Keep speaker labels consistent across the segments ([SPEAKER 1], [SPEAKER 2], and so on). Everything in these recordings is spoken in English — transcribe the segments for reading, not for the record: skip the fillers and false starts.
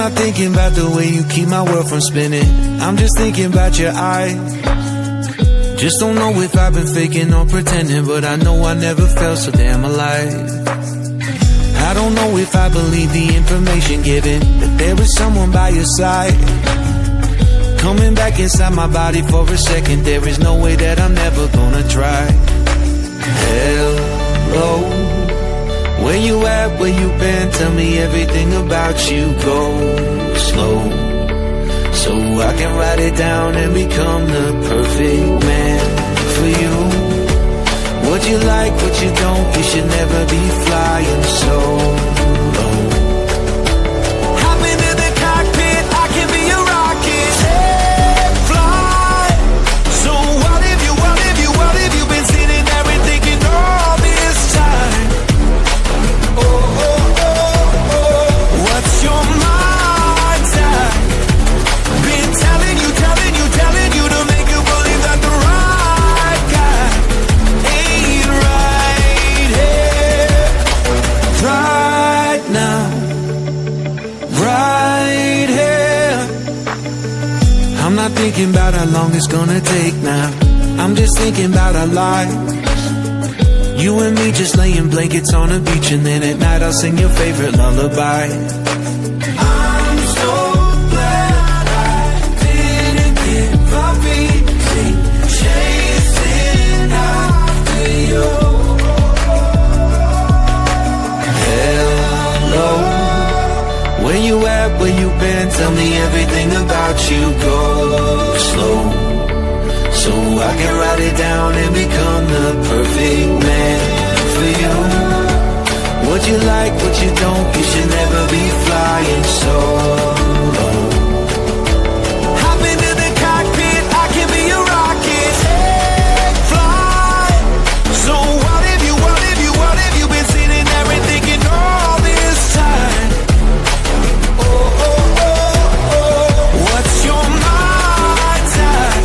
[SPEAKER 1] not thinking about the way you keep my world from spinning. I'm just thinking about your eyes. Just don't know if I've been faking or pretending, but I know I never felt so damn alive. I don't know if I believe the information given, that there is someone by your side, coming back inside my body for a second. There is no way that I'm never gonna try. Hello, where you at, where you been? Tell me everything about you. Go slow, so I can write it down and become the perfect man for you. What you like, what you don't, you should never be flying solo. Hop into the cockpit, I can be a rocket. Hey, fly. So what if you been sitting there and thinking all this time? Oh, oh, oh, oh. What's your mind's at? Been telling you to make you believe that the right guy ain't right here, right now, right here. I'm not thinking about how long it's gonna take now. I'm just thinking about our lives. You and me just laying blankets on the beach, and then at night I'll sing your favorite lullaby. I'm so glad I didn't get my feet chasing after you. Hello, where you at, where you been? Tell me everything about you. Go slow, so I can write it down and become the perfect man for you. What you like, what you don't, you should never be flying solo. Hop into the cockpit, I can be a rocket. Hey, fly. So what if you been sitting there and thinking all this time? Oh, oh, oh, oh. What's your mind's at?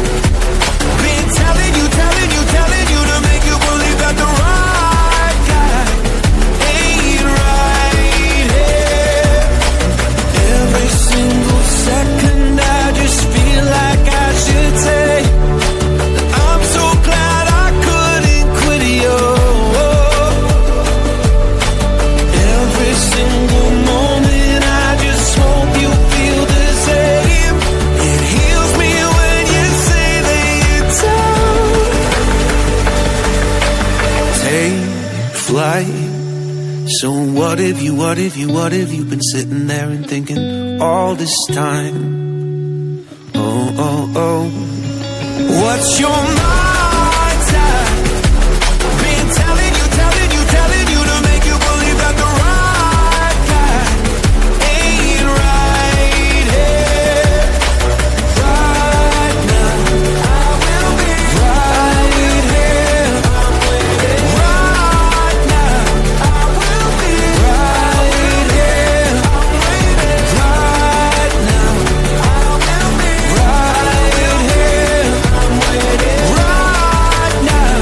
[SPEAKER 1] Been telling you to make you believe that the right guy ain't right here. Every single second I just feel like I should say I'm so glad I couldn't quit you. Every single moment I just hope you feel the same. It heals me when you say that you're down. Take flight. So what if you've been sitting there and thinking all this time? Oh, oh, oh. What's your mind's at? Been telling you to make you believe that the right guy ain't right here, right now. I will be right here, right now. I will be right here, right now. I will be right here, right now.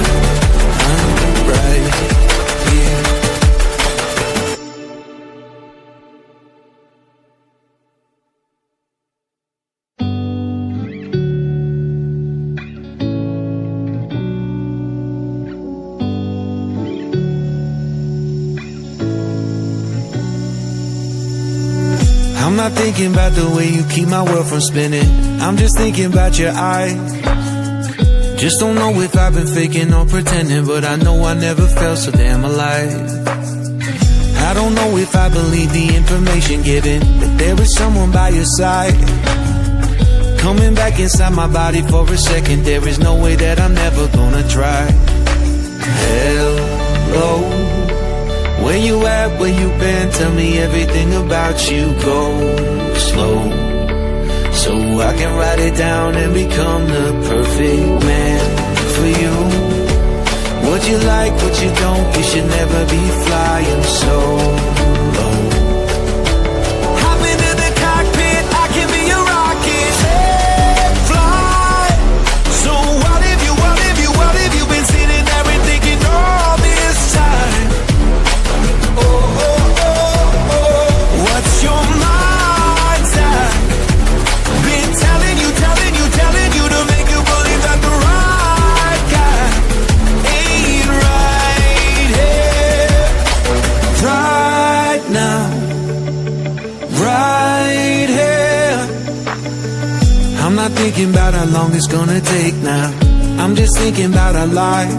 [SPEAKER 1] I'm right here. I'm not thinking about the way you keep my world from spinning. I'm just thinking about your eyes. Just don't know if I've been faking or pretending, but I know I never felt so damn alive. I don't know if I believe the information given, that there is someone by your side, coming back inside my body for a second. There is no way that I'm never gonna try. Hello, where you at, where you been? Tell me everything about you. Go slow, so I can write it down and become the perfect man for you. What you like, what you don't, you should never be flying solo. Hop into the cockpit, I can be a rocket. Hey, fly. So what if you been sitting there and thinking all this time? Oh, oh, oh, oh. What's your mind's I'm not thinking about how long it's gonna take now. I'm just thinking about our lives.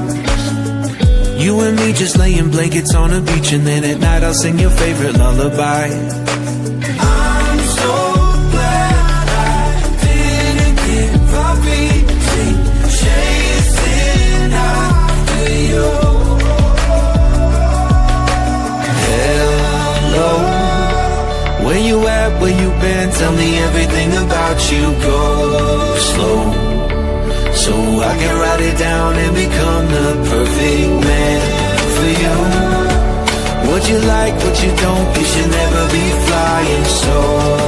[SPEAKER 1] You and me just laying blankets on a beach, and then at night I'll sing your favorite lullaby. I'm so glad I didn't give up easy, chasing after you. Hello, where you at, where you been? Tell me everything about you. Go slow, so I can write it down and become the perfect man for you. What you like, what you don't, you should never be flying solo.